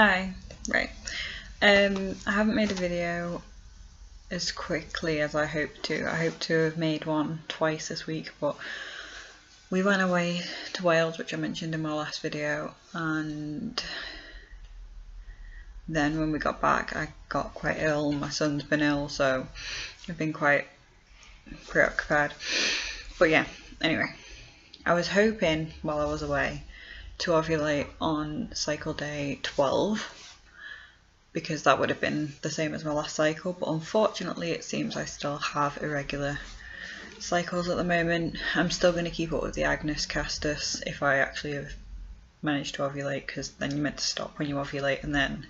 Hi. Right. I haven't made a video as quickly as I hoped to. I hope to have made one twice this week, but we went away to Wales, which I mentioned in my last video, and then when we got back I got quite ill. My son's been ill, so I've been quite preoccupied. But yeah, anyway, I was hoping while I was away to ovulate on cycle day 12, because that would have been the same as my last cycle, but unfortunately it seems I still have irregular cycles at the moment. I'm still going to keep up with the Agnes Castus if I actually have managed to ovulate, because then you're meant to stop when you ovulate and then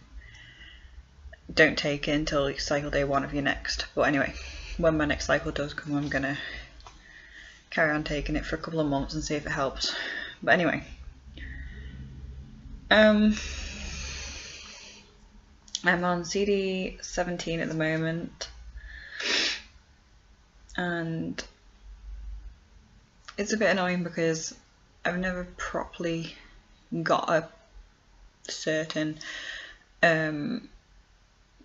don't take it until cycle day 1 of your next. But anyway, when my next cycle does come, I'm going to carry on taking it for a couple of months and see if it helps. But anyway, I'm on CD 17 at the moment, and it's a bit annoying because I've never properly got a certain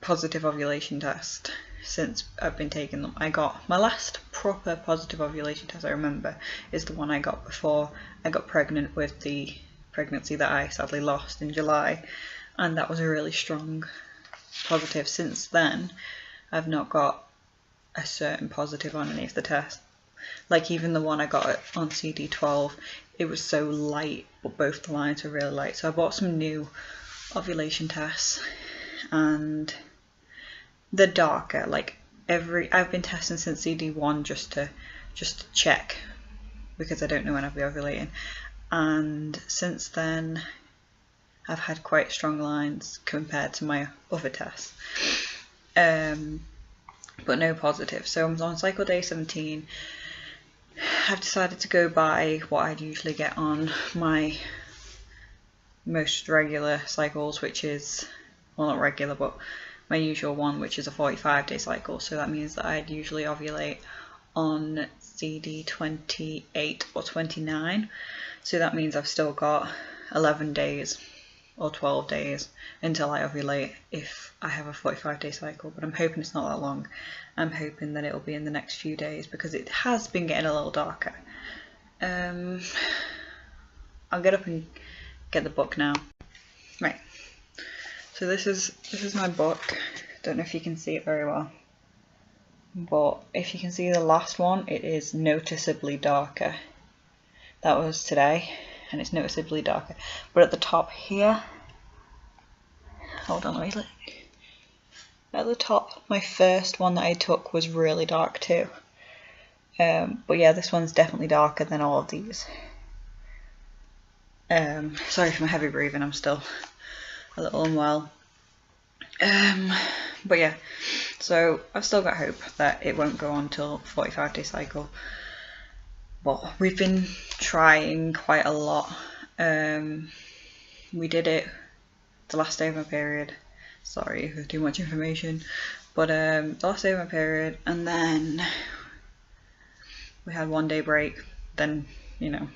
positive ovulation test since I've been taking them. I got my last proper positive ovulation test, I remember, is the one I got before I got pregnant with the pregnancy that I sadly lost in July, and that was a really strong positive. Since then I've not got a certain positive on any of the tests. Like even the one I got on CD12, it was so light, but both the lines were really light. So I bought some new ovulation tests and they're darker. Like I've been testing since CD1 just to check, because I don't know when I'll be ovulating, and since then I've had quite strong lines compared to my other tests, but no positive. So I'm on cycle day 17. I've decided to go by what I'd usually get on my most regular cycles, which is, well, not regular, but my usual one, which is a 45-day cycle. So that means that I'd usually ovulate on CD 28 or 29. So that means I've still got 11 days or 12 days until I ovulate if I have a 45-day cycle, but I'm hoping it's not that long. I'm hoping that it'll be in the next few days, because it has been getting a little darker. I'll get up and get the book now. Right, so this is my book. Don't know if you can see it very well, but if you can see the last one, it is noticeably darker. That was today, and it's noticeably darker. But at the top here, hold on, let me look. At the top, my first one that I took was really dark too. But yeah, this one's definitely darker than all of these. Sorry for my heavy breathing, I'm still a little unwell. But yeah, so I've still got hope that it won't go on till 45-day cycle. But we've been trying quite a lot. We did it the last day of my period. Sorry for too much information, but the last day of my period, and then we had 1 day break. Then, you know,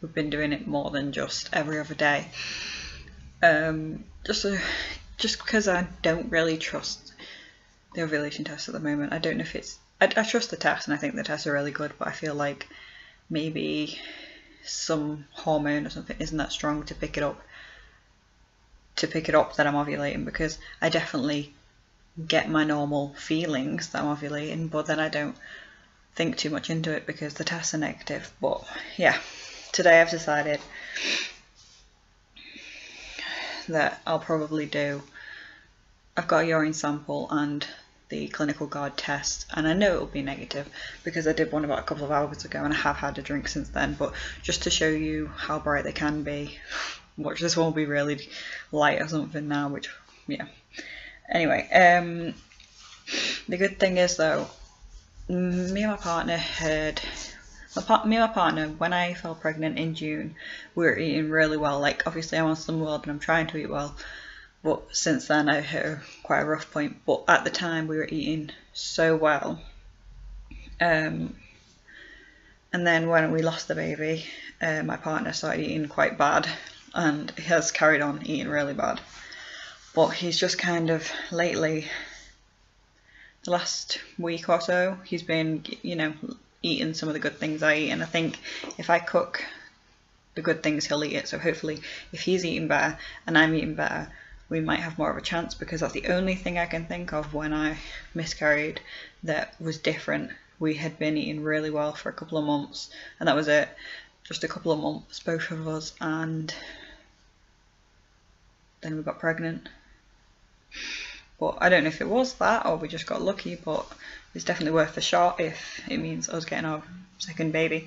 we've been doing it more than just every other day. Just because I don't really trust the ovulation test at the moment. I don't know if it's, I trust the test and I think the tests are really good, but I feel like maybe some hormone or something isn't that strong to pick it up that I'm ovulating, because I definitely get my normal feelings that I'm ovulating, but then I don't think too much into it because the tests are negative. But yeah, today I've decided that I'll probably do, I've got a urine sample and the clinical guard test, and I know it'll be negative because I did one about a couple of hours ago and I have had a drink since then, but just to show you how bright they can be, watch, this one will be really light or something now, which, yeah. Anyway, the good thing is though, me and my partner, when I fell pregnant in June, we were eating really well. Like, obviously I'm on Slim World and I'm trying to eat well, but since then I hit quite a rough point. But at the time we were eating so well, and then when we lost the baby, my partner started eating quite bad and has carried on eating really bad. But he's just kind of lately, the last week or so, he's been, you know, eating some of the good things I eat, and I think if I cook the good things, he'll eat it. So hopefully if he's eating better and I'm eating better, we might have more of a chance, because that's the only thing I can think of when I miscarried that was different. We had been eating really well for a couple of months, and that was it. Just a couple of months, both of us, and then we got pregnant. But I don't know if it was that or we just got lucky, but it's definitely worth a shot if it means us getting our second baby.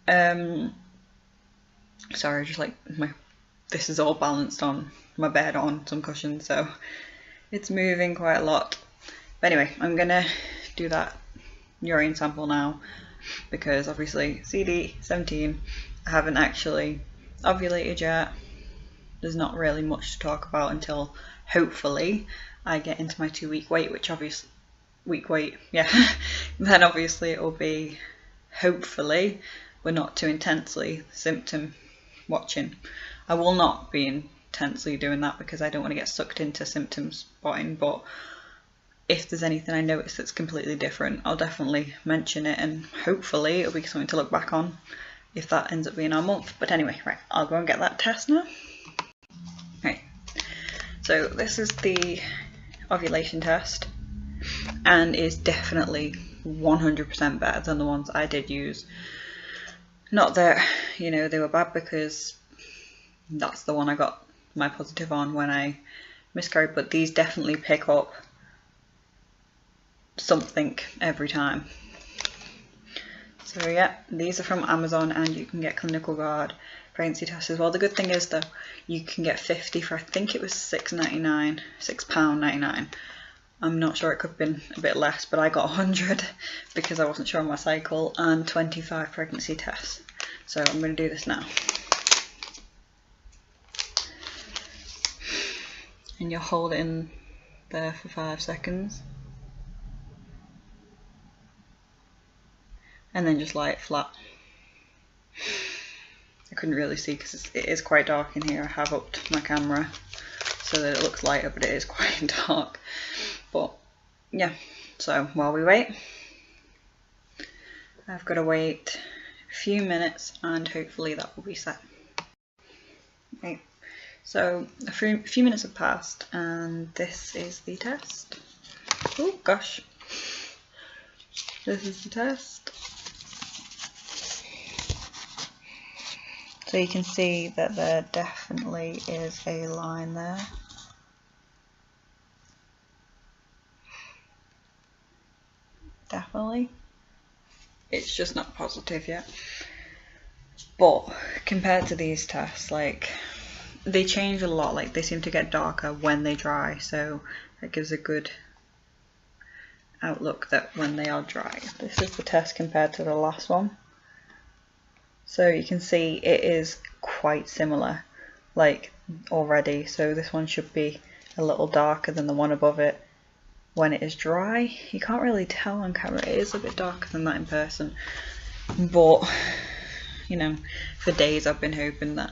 Sorry, just like this is all balanced on my bed on some cushions, so it's moving quite a lot. But anyway, I'm gonna do that urine sample now, because obviously CD 17, I haven't actually ovulated yet. There's not really much to talk about until hopefully I get into my 2-week wait, which obviously then obviously it will be, hopefully we're not too intensely symptom watching. I will not be intensely doing that because I don't want to get sucked into symptom spotting, but if there's anything I notice that's completely different, I'll definitely mention it, and hopefully it'll be something to look back on if that ends up being our month. But anyway, right, I'll go and get that test now. Right, so this is the ovulation test, and is definitely 100% better than the ones I did use. Not that, you know, they were bad, because that's the one I got my positive on when I miscarried, but these definitely pick up something every time. So yeah, these are from Amazon, and you can get clinical guard pregnancy tests as well. The good thing is though, you can get 50 for, I think it was £6.99. I'm not sure, it could have been a bit less, but I got 100 because I wasn't sure on my cycle, and 25 pregnancy tests. So I'm going to do this now. And you'll hold it in there for 5 seconds. And then just lie it flat. I couldn't really see because it is quite dark in here. I have upped my camera so that it looks lighter, but it is quite dark. But yeah, so while we wait, I've got to wait a few minutes and hopefully that will be set. Okay, so a few minutes have passed and this is the test. Oh gosh, this is the test. So you can see that there definitely is a line there. Definitely. It's just not positive yet. But compared to these tests, like, they change a lot. Like, they seem to get darker when they dry, so that gives a good outlook that when they are dry. This is the test compared to the last one. So you can see it is quite similar, like, already. So this one should be a little darker than the one above it when it is dry. You can't really tell on camera, it is a bit darker than that in person. But, you know, for days I've been hoping that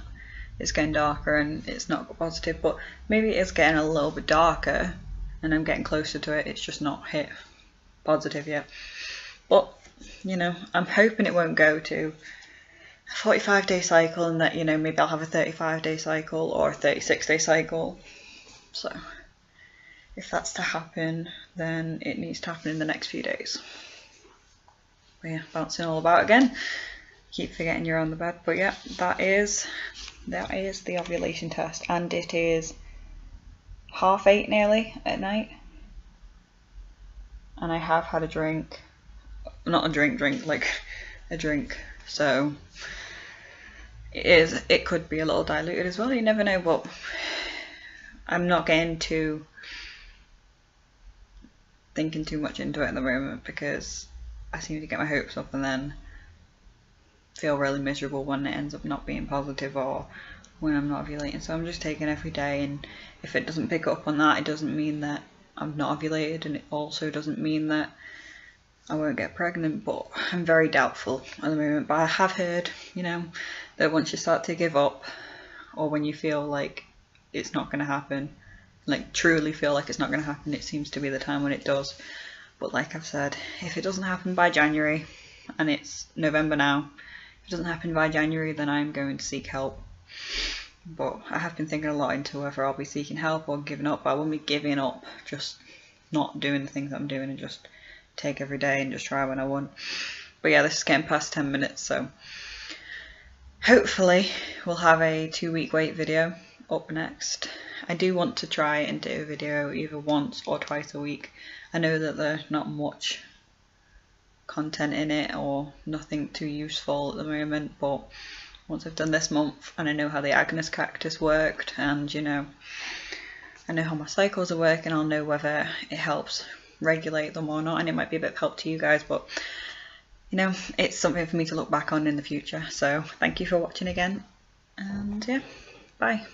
it's getting darker and it's not positive, but maybe it is getting a little bit darker and I'm getting closer to it, it's just not hit positive yet. But, you know, I'm hoping it won't go to a 45-day cycle and that, you know, maybe I'll have a 35-day cycle or a 36-day cycle. So if that's to happen, then it needs to happen in the next few days. But yeah, bouncing all about again. Keep forgetting you're on the bed, but yeah, that is the ovulation test, and it is 8:30 nearly at night, and I have had a drink, not a drink, like a drink, so it could be a little diluted as well, you never know, but I'm not getting too thinking too much into it at the moment because I seem to get my hopes up and then feel really miserable when it ends up not being positive or when I'm not ovulating. So I'm just taking every day, and if it doesn't pick up on that, it doesn't mean that I'm not ovulated, and it also doesn't mean that I won't get pregnant, but I'm very doubtful at the moment. But I have heard, you know, that once you start to give up or when you feel like it's not going to happen, like truly feel like it's not going to happen, it seems to be the time when it does. But like I've said, if it doesn't happen by January, and it's November now, if it doesn't happen by January, then I'm going to seek help. But I have been thinking a lot into whether I'll be seeking help or giving up. But I won't be giving up, just not doing the things that I'm doing and just take every day and just try when I want. But yeah, this is getting past 10 minutes, so hopefully we'll have a 2-week wait video up next. I do want to try and do a video either once or twice a week. I know that there's not much content in it or nothing too useful at the moment, but once I've done this month and I know how the Agnes cactus worked, and you know, I know how my cycles are working, I'll know whether it helps regulate them or not, and it might be a bit of help to you guys, but you know, it's something for me to look back on in the future. So thank you for watching again, and yeah, bye.